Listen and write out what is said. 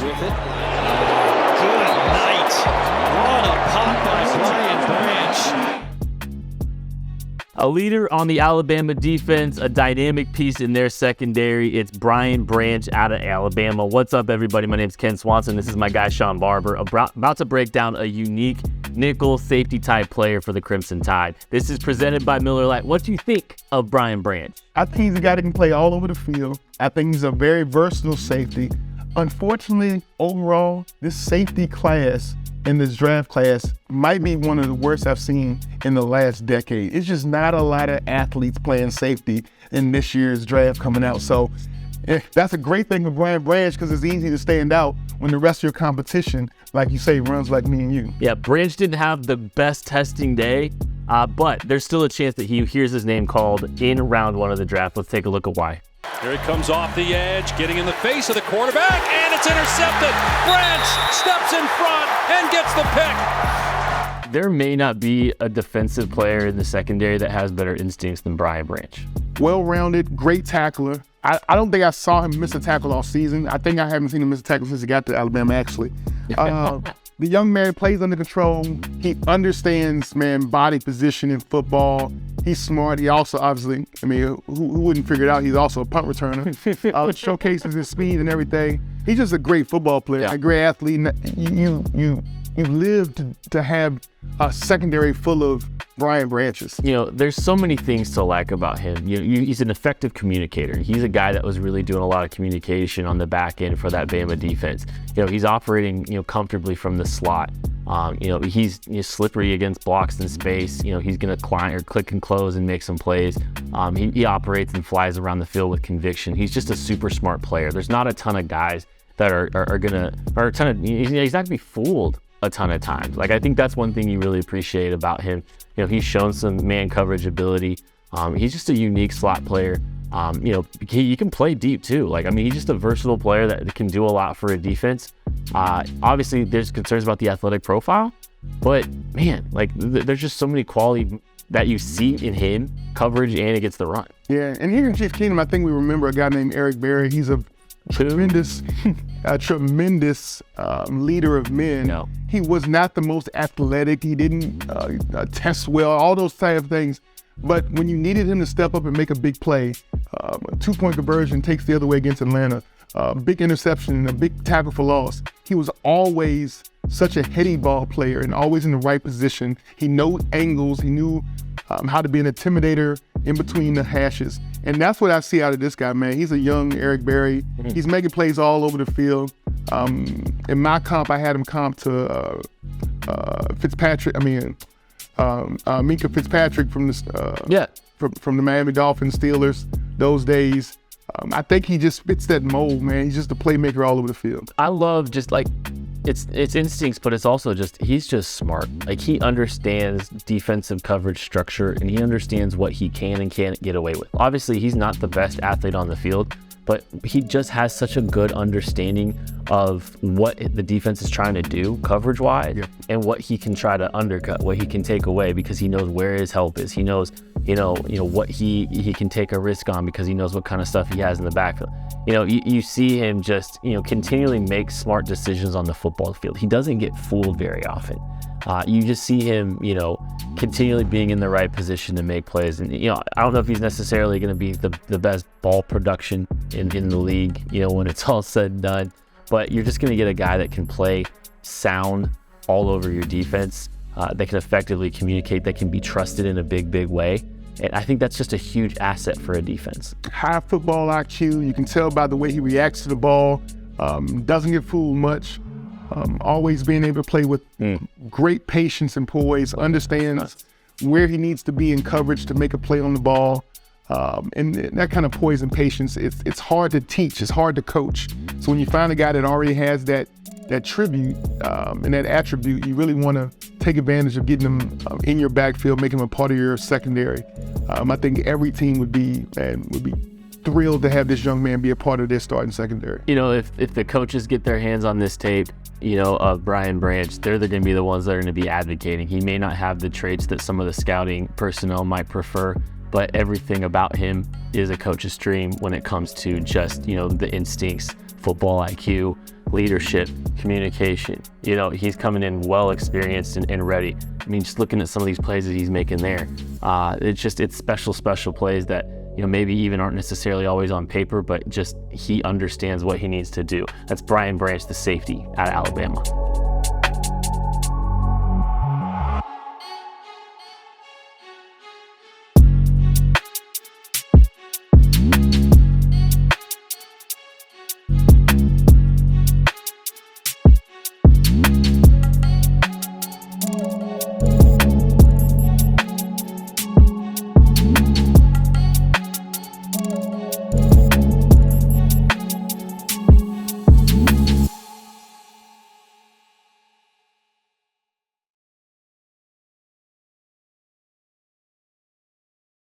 with it. Good night. What a pop by Brian Branch. A leader on the Alabama defense, a dynamic piece in their secondary. It's Brian Branch out of Alabama. What's up, everybody? My name's Ken Swanson. This is my guy, Sean Barber, about to break down a unique nickel safety type player for the Crimson Tide. This is presented by Miller Lite. What do you think of Brian Branch? I think he's a guy that can play all over the field. I think he's a very versatile safety. Unfortunately, overall, this safety class in this draft class might be one of the worst I've seen in the last decade. It's just not a lot of athletes playing safety in this year's draft coming out. So that's a great thing for Brian Branch because it's easy to stand out when the rest of your competition, like you say, runs like me and you. Yeah, Branch didn't have the best testing day, but there's still a chance that he hears his name called in round one of the draft. Let's take a look at why. Here he comes off the edge, getting in the face of the quarterback, and it's intercepted. Branch steps in front and gets the pick. There may not be a defensive player in the secondary that has better instincts than Brian Branch. Well-rounded, great tackler. I don't think I saw him miss a tackle all season. I think I haven't seen him miss a tackle since he got to Alabama, actually. The young man plays under control. He understands, body position in football. He's smart. He also, obviously, who wouldn't figure it out? He's also a punt returner. Showcases his speed and everything. He's just a great football player, a great athlete. You lived to have a secondary full of Brian Branches. You know, there's so many things to like about him. He's an effective communicator. He's a guy that was really doing a lot of communication on the back end for that Bama defense. He's operating, comfortably from the slot. He's slippery against blocks in space. He's going to climb or click and close and make some plays. He operates and flies around the field with conviction. He's just a super smart player. There's not a ton of guys that he's not going to be fooled a ton of times. I think that's one thing you really appreciate about him. He's shown some man coverage ability. He's just a unique slot player. He can play deep too. He's just a versatile player that can do a lot for a defense. Obviously there's concerns about the athletic profile, but there's just so many quality that you see in him, coverage and against the run. Yeah, and here in Chief Kingdom, I think we remember a guy named Eric Berry. He's a tremendous leader of men. No. He was not the most athletic. He didn't test well, all those type of things. But when you needed him to step up and make a big play, a 2-point conversion takes the other way against Atlanta, big interception and a big tackle for loss. He was always such a heady ball player and always in the right position. He knew angles. He knew how to be an intimidator in between the hashes. And that's what I see out of this guy, man. He's a young Eric Berry. He's making plays all over the field. In my comp, I had him comp to Minka Fitzpatrick from the Miami Dolphins, Steelers, those days. I think he just fits that mold, man. He's just a playmaker all over the field. I love it's instincts, but it's also he's just smart. He understands defensive coverage structure and he understands what he can and can't get away with. Obviously, he's not the best athlete on the field, but he just has such a good understanding of what the defense is trying to do coverage-wise, and what he can try to undercut, what he can take away, because he knows where his help is. He knows, what he can take a risk on because he knows what kind of stuff he has in the backfield. You see him just, continually make smart decisions on the football field. He doesn't get fooled very often. You just see him, continually being in the right position to make plays. And, I don't know if he's necessarily going to be the best ball production in the league, when it's all said and done. But you're just going to get a guy that can play sound all over your defense, that can effectively communicate, that can be trusted in a big way. And I think that's just a huge asset for a defense. High football IQ. You can tell by the way he reacts to the ball. Doesn't get fooled much. Always being able to play with great patience and poise, understands where he needs to be in coverage to make a play on the ball. And that kind of poise and patience, it's hard to teach, it's hard to coach. So when you find a guy that already has that tribute and that attribute, you really want to take advantage of getting him in your backfield, make him a part of your secondary. I think every team would be thrilled to have this young man be a part of their starting secondary. If the coaches get their hands on this tape, of Brian Branch, they're going to be the ones that are going to be advocating. He may not have the traits that some of the scouting personnel might prefer, but everything about him is a coach's dream when it comes to just, the instincts, football IQ, leadership, communication. You know, he's coming in well experienced and ready. I mean, just looking at some of these plays that he's making there, it's special plays that, you know, maybe even aren't necessarily always on paper, but just he understands what he needs to do. That's Brian Branch, the safety out of Alabama.